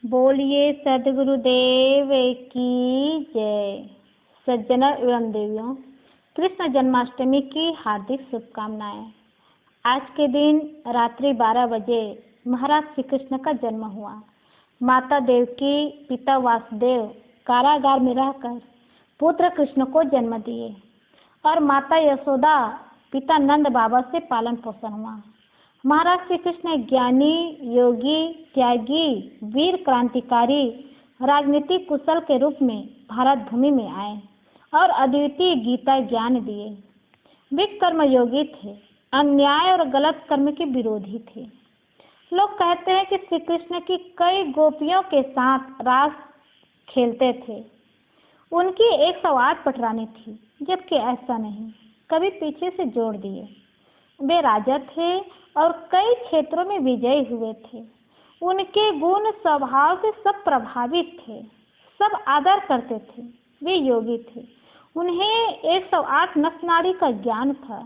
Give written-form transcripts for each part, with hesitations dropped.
बोलिए सद्गुरुदेव की जय। सज्जनों एवं देवियों, कृष्ण जन्माष्टमी की हार्दिक शुभकामनाएं। आज के दिन रात्रि 12 बजे महाराज श्री कृष्ण का जन्म हुआ। माता देवकी पिता वासुदेव कारागार में रहकर पुत्र कृष्ण को जन्म दिए और माता यशोदा पिता नंद बाबा से पालन पोषण हुआ। महाराज श्री कृष्ण ज्ञानी, योगी, त्यागी, वीर, क्रांतिकारी, राजनीतिक कुशल के रूप में भारत भूमि में आए और अद्वितीय गीता ज्ञान दिए। वे कर्मयोगी थे, अन्याय और गलत कर्म के विरोधी थे। लोग कहते हैं कि श्री कृष्ण की कई गोपियों के साथ रास खेलते थे। उनकी 108 पटरानी थी, जबकि ऐसा नहीं, कभी पीछे से जोड़ दिए। वे राजा थे और कई क्षेत्रों में विजयी हुए थे। उनके गुण स्वभाव से सब प्रभावित थे, सब आदर करते थे। वे योगी थे, उन्हें 108 नस नाड़ी का ज्ञान था।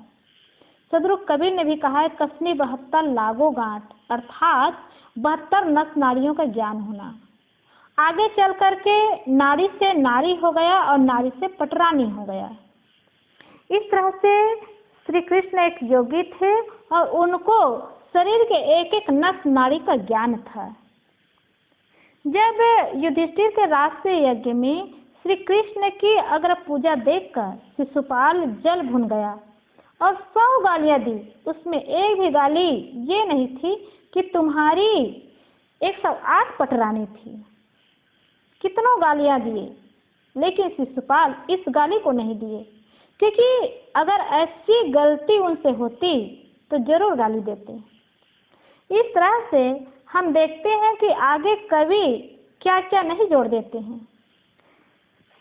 सदगुरु कबीर ने भी कहा है, कसनी 72 लागो गांठ, अर्थात 72 नस नाड़ियों का ज्ञान होना। आगे चल करके नारी से नारी हो गया और नारी से पटरानी हो गया। इस तरह से श्री कृष्ण एक योगी थे और उनको शरीर के एक एक नस नाड़ी का ज्ञान था। जब युधिष्ठिर के राष्ट्रीय यज्ञ में श्री कृष्ण की अग्र पूजा देखकर शिशुपाल जल भुन गया और 100 गालियां दी। उसमें एक भी गाली ये नहीं थी कि तुम्हारी 108 पटरानी थी। कितनों गालियां दिए, लेकिन शिशुपाल इस गाली को नहीं दिए, क्योंकि अगर ऐसी गलती उनसे होती तो जरूर गाली देते। इस तरह से हम देखते हैं कि आगे कवि क्या क्या नहीं जोड़ देते हैं।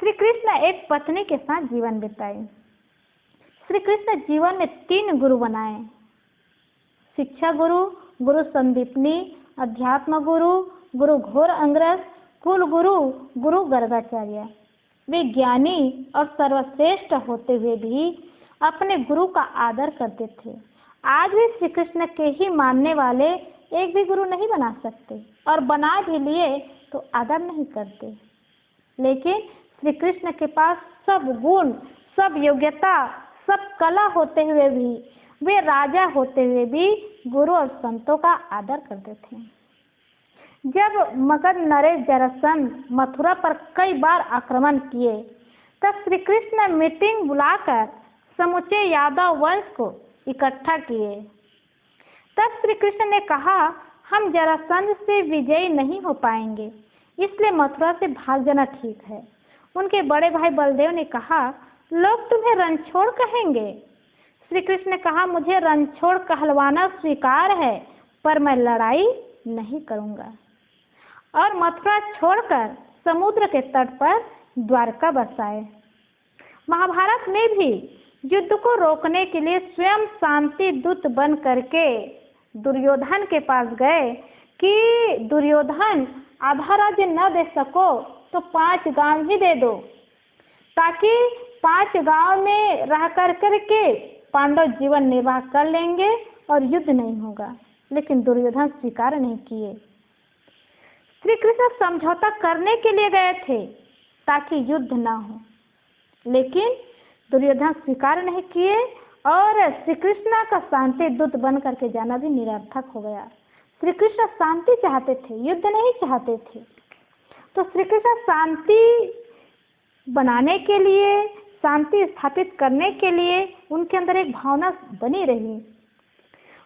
श्री कृष्ण एक पत्नी के साथ जीवन बिताए। श्री कृष्ण जीवन में 3 गुरु बनाए, शिक्षा गुरु, गुरु संदीपनी, अध्यात्म गुरु, गुरु घोर अंग्रस, कुल गुरु, गुरु गर्गाचार्य। वे ज्ञानी और सर्वश्रेष्ठ होते हुए भी अपने गुरु का आदर करते थे। आज भी श्री कृष्ण के ही मानने वाले एक भी गुरु नहीं बना सकते और बना भी लिए तो आदर नहीं करते। लेकिन श्री कृष्ण के पास सब गुण, सब योग्यता, सब कला होते हुए भी, वे राजा होते हुए भी गुरु और संतों का आदर करते थे। जब मगध नरेश जरासंध मथुरा पर कई बार आक्रमण किए, तब श्री कृष्ण मीटिंग बुलाकर समूचे यादव वंश को इकट्ठा किए। तब श्री कृष्ण ने कहा, हम जरासंध से विजयी नहीं हो पाएंगे, इसलिए मथुरा से भाग जाना ठीक है। उनके बड़े भाई बलदेव ने कहा, लोग तुम्हें रणछोड़ कहेंगे। श्री कृष्ण ने कहा, मुझे रणछोड़ कहलवाना स्वीकार है, पर मैं लड़ाई नहीं करूंगा। और मथुरा छोड़कर समुद्र के तट पर द्वारका बसाए। महाभारत में भी युद्ध को रोकने के लिए स्वयं शांति दूत बन करके दुर्योधन के पास गए कि दुर्योधन, आधा राज्य न दे सको तो 5 गांव ही दे दो, ताकि 5 गांव में रह करके पांडव जीवन निर्वाह कर लेंगे और युद्ध नहीं होगा। लेकिन दुर्योधन स्वीकार नहीं किए। श्री कृष्ण समझौता करने के लिए गए थे ताकि युद्ध ना हो, लेकिन दुर्योधन स्वीकार नहीं किए और श्री कृष्ण का शांति दूत बन करके जाना भी निरर्थक हो गया। श्री कृष्ण शांति चाहते थे, युद्ध नहीं चाहते थे। तो श्री कृष्ण शांति बनाने के लिए, शांति स्थापित करने के लिए उनके अंदर एक भावना बनी रही।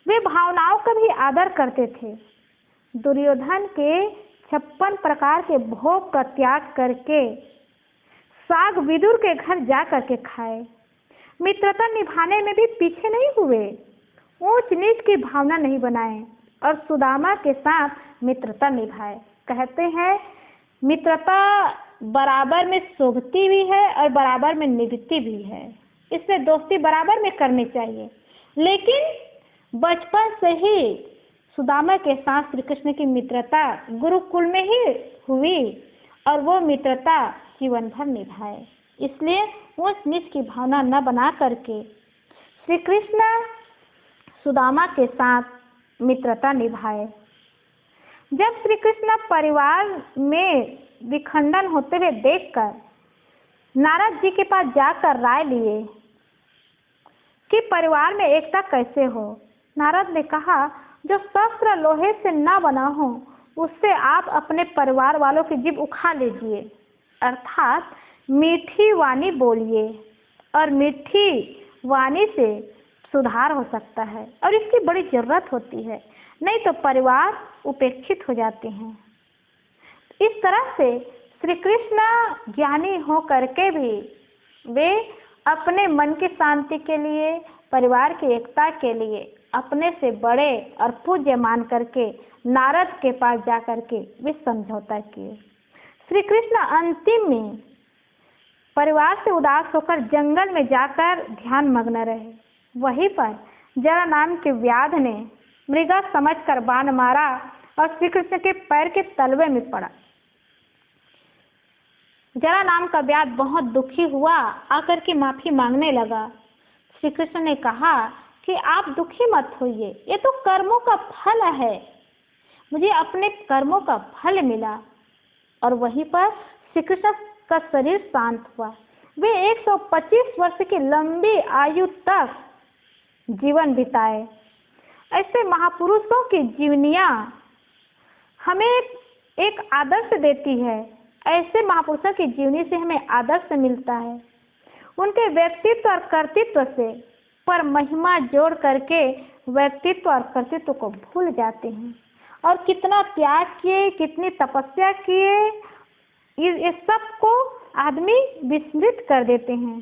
वे भावनाओं का भी आदर करते थे। दुर्योधन के 56 प्रकार के भोग का त्याग करके साग विदुर के घर जा करके खाए। मित्रता निभाने में भी पीछे नहीं हुए, ऊंच नीच की भावना नहीं बनाए और सुदामा के साथ मित्रता निभाए। कहते हैं, मित्रता बराबर में शोभती भी है और बराबर में निभती भी है, इसलिए दोस्ती बराबर में करनी चाहिए। लेकिन बचपन से ही सुदामा के साथ श्री कृष्ण की मित्रता गुरुकुल में ही हुई और वो मित्रता जीवन भर निभाए। इसलिए ऊंच नीच की भावना न बना करके श्री कृष्ण सुदामा के साथ मित्रता निभाए। जब श्री कृष्ण परिवार में विखंडन होते हुए देखकर नारद जी के पास जाकर राय लिए कि परिवार में एकता कैसे हो। नारद ने कहा, जो शस्त्र लोहे से न बना हो उससे आप अपने परिवार वालों की जीभ उखाड़ लीजिए, अर्थात मीठी वाणी बोलिए, और मीठी वाणी से सुधार हो सकता है और इसकी बड़ी जरूरत होती है, नहीं तो परिवार उपेक्षित हो जाते हैं। इस तरह से श्री कृष्ण ज्ञानी हो करके भी वे अपने मन की शांति के लिए, परिवार की एकता के लिए अपने से बड़े और पूज्य मान करके नारद के पास जा करके वे समझौता किए। श्री कृष्ण अंतिम में परिवार से उदास होकर जंगल में जाकर ध्यान मग्न रहे। वहीं पर जरा नाम के व्याध ने मृगा समझकर बाण मारा और श्री कृष्ण के पैर के तलवे में पड़ा। जरा नाम का व्याध बहुत दुखी हुआ, आकर के माफी मांगने लगा। श्री कृष्ण ने कहा कि आप दुखी मत होइए, ये तो कर्मों का फल है, मुझे अपने कर्मों का फल मिला। और वहीं पर श्री कृष्ण का शरीर शांत हुआ। वे 125 वर्ष की लंबी आयु तक जीवन बिताए। ऐसे महापुरुषों की जीवनियां हमें एक आदर्श देती है। ऐसे महापुरुषों की जीवनी से हमें आदर्श मिलता है। उनके व्यक्तित्व और कर्तृत्व से पर महिमा जोड़ करके व्यक्तित्व और कर्तृत्व को भूल जाते हैं और कितना त्याग किए, कितनी तपस्या किए, ये सब को आदमी विस्मृत कर देते हैं।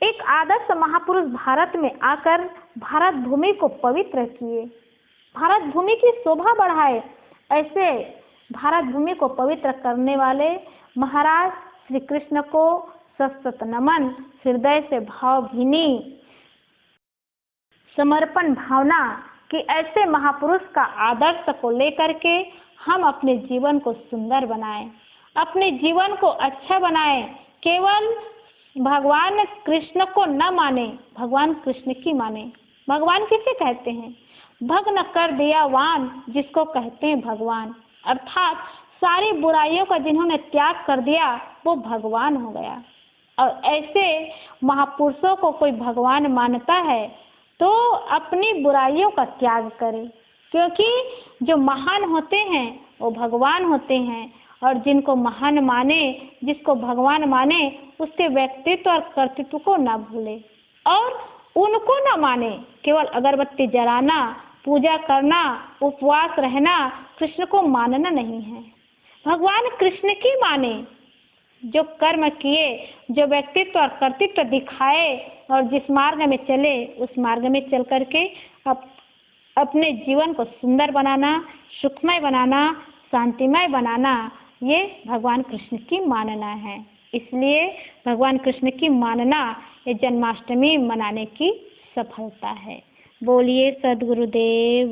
एक आदर्श महापुरुष भारत में आकर भारत भूमि को पवित्र किए, भारत भूमि की शोभा बढ़ाए। ऐसे भारत भूमि को पवित्र करने वाले महाराज श्री कृष्ण को सशत नमन, हृदय से भावभीनी समर्पण भावना कि ऐसे महापुरुष का आदर्श को लेकर के हम अपने जीवन को सुंदर बनाएं, अपने जीवन को अच्छा बनाएं। केवल भगवान कृष्ण को न माने, भगवान कृष्ण की माने। भगवान किसे कहते हैं? भग्न कर दिया वान, जिसको कहते हैं भगवान, अर्थात सारी बुराइयों का जिन्होंने त्याग कर दिया वो भगवान हो गया। और ऐसे महापुरुषों को कोई भगवान मानता है तो अपनी बुराइयों का त्याग करे, क्योंकि जो महान होते हैं वो भगवान होते हैं। और जिनको महान माने, जिसको भगवान माने, उसके व्यक्तित्व और कर्तृत्व को ना भूले और उनको ना माने। केवल अगरबत्ती जलाना, पूजा करना, उपवास रहना कृष्ण को मानना नहीं है। भगवान कृष्ण की माने, जो कर्म किए, जो व्यक्तित्व और कर्तृत्व दिखाए और जिस मार्ग में चले उस मार्ग में चल करके अपने जीवन को सुंदर बनाना, सुखमय बनाना, शांतिमय बनाना, ये भगवान कृष्ण की मानना है। इसलिए भगवान कृष्ण की मानना ये जन्माष्टमी मनाने की सफलता है। बोलिए सद्गुरुदेव।